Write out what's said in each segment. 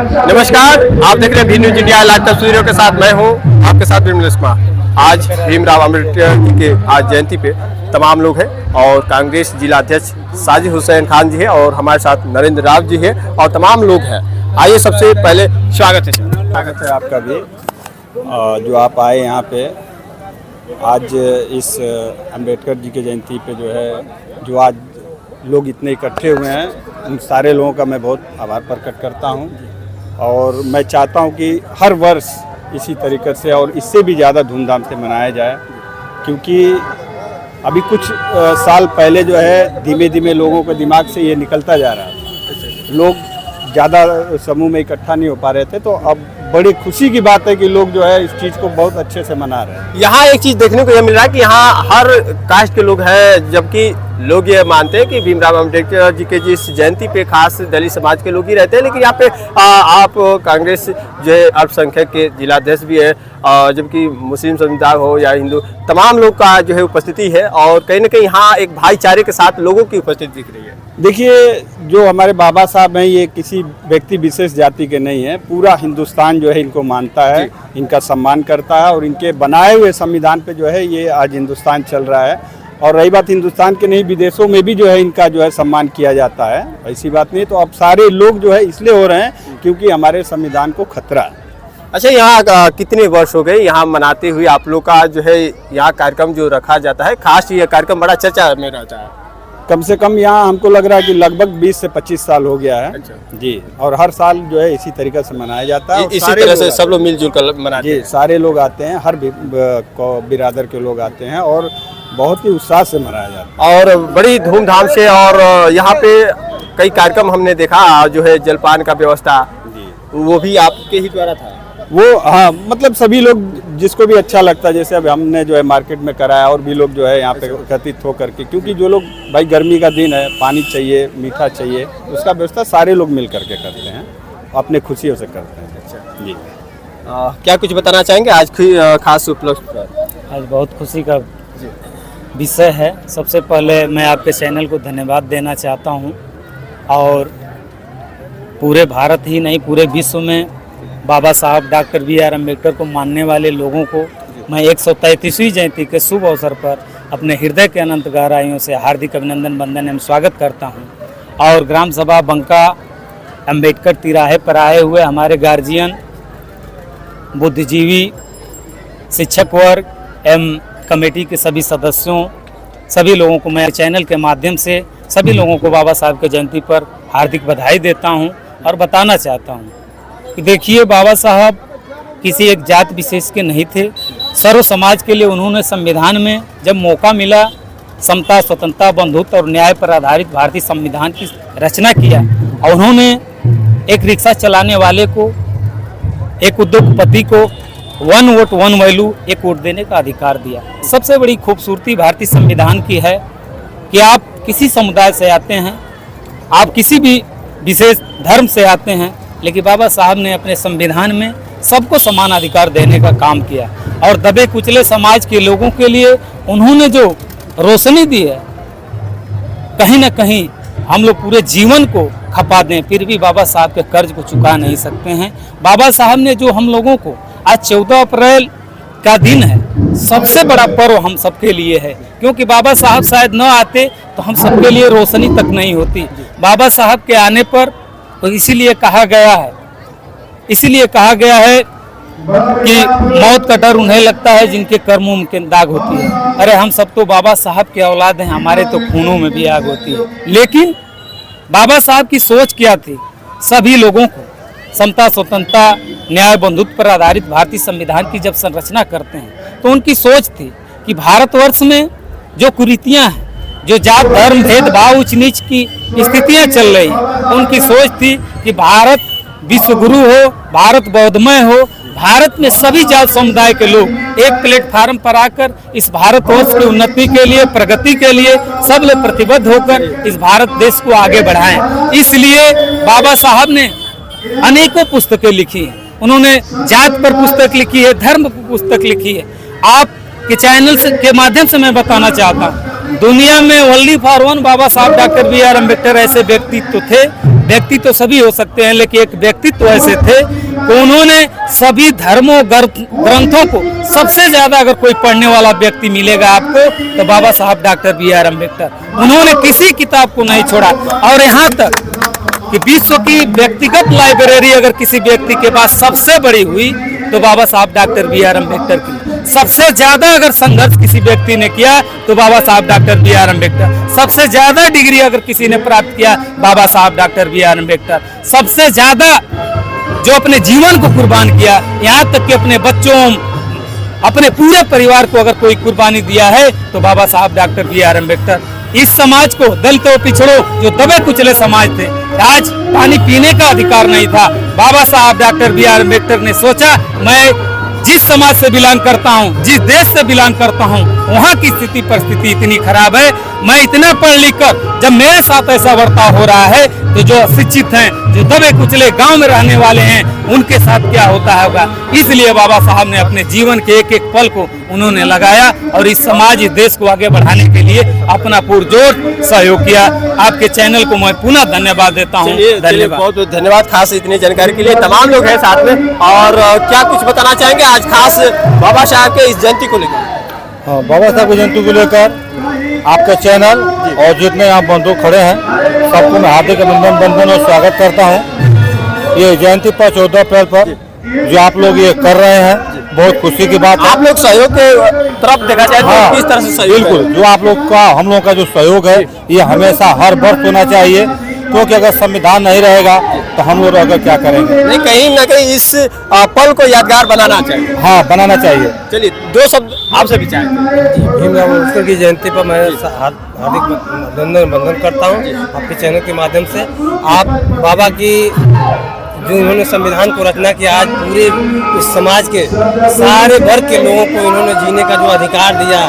नमस्कार, आप देख रहे हैं भी न्यूज इंडिया लाइव तस्वीरों के साथ मैं हूं आपके साथ विमलेश कुमार। आज भीमराव अम्बेडकर जी के आज जयंती पे तमाम लोग हैं और कांग्रेस जिला अध्यक्ष साजिद हुसैन खान जी है और हमारे साथ नरेंद्र राव जी है और तमाम लोग हैं। आइए सबसे पहले स्वागत है स्वागत है आपका भी जो आप आए यहाँ पे आज इस अम्बेडकर जी के जयंती पे जो आज लोग इतने इकट्ठे हुए हैं उन सारे लोगों का मैं बहुत आभार प्रकट करता हूँ और मैं चाहता हूँ कि हर वर्ष इसी तरीके से और इससे भी ज़्यादा धूमधाम से मनाया जाए, क्योंकि अभी कुछ साल पहले धीमे धीमे लोगों के दिमाग से ये निकलता जा रहा है। लोग ज़्यादा समूह में इकट्ठा नहीं हो पा रहे थे, तो अब बड़ी खुशी की बात है कि लोग इस चीज़ को बहुत अच्छे से मना रहे हैं। यहाँ एक चीज़ देखने को यह मिल रहा है कि यहाँ हर कास्ट के लोग हैं, जबकि लोग ये मानते हैं कि भीमराव अम्बेडकर जी के जिस जयंती पे खास दलित समाज के लोग ही रहते हैं, लेकिन यहाँ पे आप कांग्रेस जो है अल्पसंख्यक के जिलाध्यक्ष भी है, जबकि मुस्लिम समुदाय हो या हिंदू तमाम लोग का जो है उपस्थिति है और कहीं ना कहीं यहाँ एक भाईचारे के साथ लोगों की उपस्थिति दिख रही है। देखिए, जो हमारे बाबा साहब हैं ये किसी व्यक्ति विशेष जाति के नहीं है, पूरा हिंदुस्तान इनको मानता है, इनका सम्मान करता है और इनके बनाए हुए संविधान पे ये आज हिंदुस्तान चल रहा है। और रही बात हिंदुस्तान के नहीं, विदेशों में भी इनका सम्मान किया जाता है, ऐसी बात नहीं। तो अब सारे लोग इसलिए हो रहे हैं क्योंकि हमारे संविधान को खतरा है। अच्छा, यहाँ कितने वर्ष हो गए यहाँ मनाते हुए आप लोग का यहाँ कार्यक्रम जो रखा जाता है, खास ये कार्यक्रम बड़ा चर्चा में रहता है? कम से कम यहाँ हमको लग रहा है कि लगभग 20 से 25 साल हो गया है। अच्छा। जी, और हर साल इसी तरीके से मनाया जाता है। इसी तरह से सब लोग मिलजुल कर मनाते हैं। जी, सारे लोग आते हैं, हर बिरादर के लोग आते हैं और बहुत ही उत्साह से मनाया जाता है और बड़ी धूमधाम से। और यहाँ पे कई कार्यक्रम हमने देखा, जलपान का व्यवस्था वो भी आपके ही द्वारा था? वो हाँ, मतलब सभी लोग जिसको भी अच्छा लगता है, जैसे अब हमने मार्केट में कराया और भी लोग यहाँ पे एकत्रित होकर के, क्योंकि जो लोग भाई गर्मी का दिन है, पानी चाहिए, मीठा चाहिए, उसका व्यवस्था सारे लोग मिल करके करते हैं, अपने खुशियों से करते हैं। अच्छा जी, क्या कुछ बताना चाहेंगे आज खास उपलक्ष्य पर? आज बहुत खुशी का विषय है। सबसे पहले मैं आपके चैनल को धन्यवाद देना चाहता हूँ और पूरे भारत ही नहीं पूरे विश्व में बाबा साहब डॉक्टर बी.आर. अम्बेडकर को मानने वाले लोगों को मैं 133वीं जयंती के शुभ अवसर पर अपने हृदय के अनंत गहराइयों से हार्दिक अभिनंदन वंदन एवं स्वागत करता हूं। और ग्राम सभा बंका अम्बेडकर तिराहे पर आए हुए हमारे गार्जियन, बुद्धिजीवी, शिक्षक वर्ग एवं कमेटी के सभी सदस्यों, सभी लोगों को मैं चैनल के माध्यम से सभी लोगों को बाबा साहब के जयंती पर हार्दिक बधाई देता हूं और बताना चाहता हूं कि देखिए, बाबा साहब किसी एक जात विशेष के नहीं थे। सर्व समाज के लिए उन्होंने संविधान में जब मौका मिला समता, स्वतंत्रता, बंधुत्व और न्याय पर आधारित भारतीय संविधान की रचना किया और उन्होंने एक रिक्शा चलाने वाले को, एक उद्योगपति को 1 वोट 1 वैल्यू, 1 वोट देने का अधिकार दिया। सबसे बड़ी खूबसूरती भारतीय संविधान की है कि आप किसी समुदाय से आते हैं, आप किसी भी विशेष धर्म से आते हैं, लेकिन बाबा साहब ने अपने संविधान में सबको समान अधिकार देने का काम किया और दबे कुचले समाज के लोगों के लिए उन्होंने जो रोशनी दी है, कहीं ना कहीं हम लोग पूरे जीवन को खपा दें फिर भी बाबा साहब के कर्ज को चुका नहीं सकते हैं। बाबा साहब ने जो हम लोगों को आज 14 अप्रैल का दिन है, सबसे बड़ा पर्व हम सबके लिए है, क्योंकि बाबा साहब शायद न आते तो हम सबके लिए रोशनी तक नहीं होती। बाबा साहब के आने पर तो इसीलिए कहा गया है कि मौत का डर उन्हें लगता है जिनके कर्मों में दाग होती है। अरे हम सब तो बाबा साहब के औलाद हैं, हमारे तो खूनों में भी आग होती है। लेकिन बाबा साहब की सोच क्या थी? सभी लोगों को समता, स्वतंत्रता, न्याय, बंधुत्व पर आधारित भारतीय संविधान की जब संरचना करते हैं तो उनकी सोच थी कि भारतवर्ष में जो कुरीतियाँ हैं, जो जात धर्म भेदभाव उच्च नीच की स्थितियां चल रही, उनकी सोच थी कि भारत विश्व गुरु हो, भारत बौद्धमय हो, भारत में सभी जात समुदाय के लोग एक प्लेटफार्म पर आकर इस भारतवर्ष की उन्नति के लिए, प्रगति के लिए सब लोग प्रतिबद्ध होकर इस भारत देश को आगे बढ़ाएं। इसलिए बाबा साहब ने अनेकों पुस्तकें लिखी हैं। उन्होंने जात पर पुस्तक लिखी है, धर्म पर पुस्तक लिखी है। आपके चैनल के माध्यम से मैं बताना चाहता हूँ, दुनिया में ओनली फॉर वन बाबा साहब डॉक्टर बी.आर. अम्बेडकर ऐसे व्यक्तित्व थे व्यक्ति तो सभी हो सकते हैं, लेकिन एक व्यक्तित्व ऐसे थे कि उन्होंने सभी धर्मों ग्रंथों को सबसे ज्यादा अगर कोई पढ़ने वाला व्यक्ति मिलेगा आपको तो बाबा साहब डॉक्टर B.R. अम्बेडकर। उन्होंने किसी किताब को नहीं छोड़ा, और यहाँ तक कि विश्व की व्यक्तिगत लाइब्रेरी अगर किसी व्यक्ति के पास सबसे बड़ी हुई तो बाबा साहब डॉक्टर B.R. अम्बेडकर की। सबसे ज्यादा अगर संघर्ष किसी व्यक्ति ने किया तो बाबा साहब डॉक्टर B.R. अम्बेडकर। सबसे ज्यादा डिग्री अगर किसी ने प्राप्त किया बाबा साहब डॉक्टर B.R. अम्बेडकर। सबसे ज्यादा जो अपने जीवन को कुर्बान किया, यहाँ तक कि अपने बच्चों, अपने पूरे परिवार को अगर कोई कुर्बानी दिया है तो बाबा साहब डॉक्टर B.R. अम्बेडकर। इस समाज को, दलितों, पिछड़ों, जो दबे कुचले समाज थे, आज पानी पीने का अधिकार नहीं था, बाबा साहब डॉक्टर B.R. अम्बेडकर ने सोचा मैं जिस समाज से बिलोंग करता हूँ, जिस देश से बिलोंग करता हूँ, वहाँ की स्थिति परिस्थिति इतनी खराब है, मैं इतना पढ़ लिख कर जब मेरे साथ ऐसा बर्ताव हो रहा है तो जो शिक्षित हैं, जो दबे कुचले गांव में रहने वाले हैं, उनके साथ क्या होता होगा। इसलिए बाबा साहब ने अपने जीवन के एक एक पल को उन्होंने लगाया और इस समाज, इस देश को आगे बढ़ाने के लिए अपना पुरजोर सहयोग किया। आपके चैनल को मैं पुनः धन्यवाद देता हूँ। धन्यवाद, बहुत बहुत धन्यवाद खास इतनी जानकारी के लिए। तमाम लोग हैं साथ में, और क्या कुछ बताना चाहेंगे आज खास बाबा साहब के इस जयंती को लेकर? हाँ, बाबा साहब की जयंती को लेकर आपके चैनल और जितने यहाँ बंधु खड़े हैं सबको मैं हार्दिक अभिनंदन और स्वागत करता हूँ। ये जयंती पर 14 अप्रैल पर जो आप लोग ये कर रहे हैं, बहुत खुशी की बात है। आप लोग सहयोग के तरफ देखा जाए तो किस तरह से सहयोग? बिल्कुल, जो आप लोग का, हम लोगों का जो सहयोग है ये हमेशा हर वर्ष होना चाहिए, क्योंकि अगर संविधान नहीं रहेगा तो हम लोग अगर क्या करेंगे। नहीं, कहीं ना कहीं इस पल को यादगार बनाना चाहिए। हाँ, बनाना चाहिए। चलिए, दो शब्द आपसे भी चाहेंगे। भीमराव अम्बेडकर की जयंती पर मैं हार्दिक अभिनंदन करता हूँ आपके चैनल के माध्यम से। आप बाबा की जो इन्होंने संविधान को रचना किया, आज पूरे इस समाज के सारे वर्ग के लोगों को इन्होंने जीने का जो अधिकार दिया,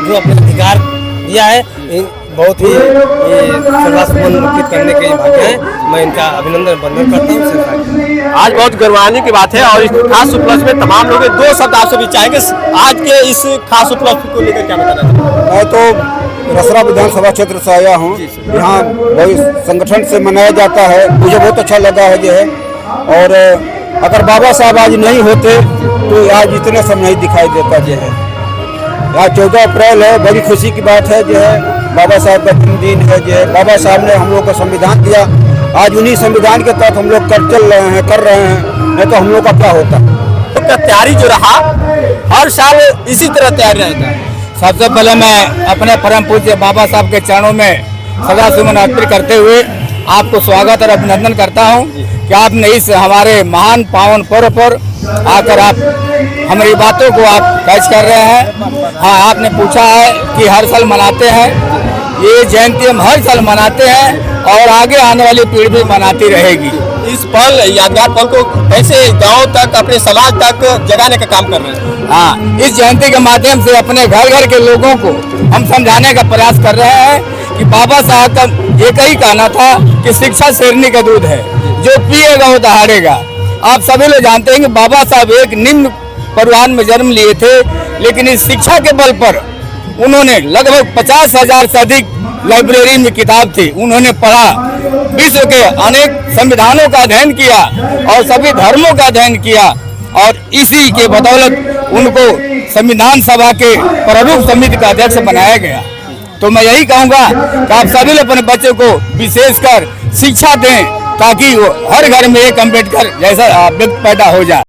जो अपने अधिकार दिया है, बहुत ही सर्वास्मंदित करने के भाग्य है। मैं इनका अभिनंदन करता हूँ। आज बहुत गर्वाने की बात है, और इस खास उपलक्ष्य में तमाम लोग दो शब्द आपसे भी चाहेंगे। आज के इस खास उपलक्ष्य को लेकर क्या बताना चाहेंगे? मैं तो रसरा विधानसभा क्षेत्र से आया हूँ। यहाँ बहुत संगठन से मनाया जाता है, मुझे बहुत अच्छा लगा है जो है। और अगर बाबा साहब आज नहीं होते तो आज इतना सब नहीं दिखाई देता जो है। आज 14 अप्रैल है, बड़ी खुशी की बात है जो है। बाबा साहब का जन्मदिन है जो है। बाबा साहब ने हम लोग को संविधान दिया, आज उन्हीं संविधान के तहत हम लोग कर रहे हैं, नहीं तो हम लोग का क्या होता। तो तैयारी जो रहा, हर साल इसी तरह तैयारी रहता है। सबसे पहले मैं अपने परम पूज्य बाबा साहब के चरणों में सदा सुमन अर्पित करते हुए आपको स्वागत और अभिनंदन करता हूं कि आपने इस हमारे महान पावन पर्व पर आकर आप हमारी बातों को आप कैच कर रहे हैं। हाँ, आपने पूछा है कि हर साल मनाते हैं, ये जयंती हम हर साल मनाते हैं और आगे आने वाली पीढ़ी भी मनाती रहेगी। इस पल, यादगार पल को कैसे गांव तक, अपने समाज तक जगाने का काम कर रहे हैं? हाँ, इस जयंती के माध्यम से अपने घर घर के लोगों को हम समझाने का प्रयास कर रहे हैं कि बाबा साहब का एक ही कहना था कि शिक्षा शेरनी का दूध है, जो पिएगा वो दहाड़ेगा। आप सभी लोग जानते हैं कि बाबा साहब एक निम्न परिवार में जन्म लिए थे, लेकिन इस शिक्षा के बल पर उन्होंने लगभग 50,000 से अधिक लाइब्रेरी में किताब थी, उन्होंने पढ़ा, विश्व के अनेक संविधानों का अध्ययन किया और सभी धर्मों का अध्ययन किया, और इसी के बदौलत उनको संविधान सभा के प्रमुख समिति का अध्यक्ष बनाया गया। तो मैं यही कहूँगा कि आप सभी लोग अपने बच्चों को विशेषकर शिक्षा दें, ताकि वो हर घर में एक अम्बेडकर जैसा व्यक्ति पैदा हो जाए।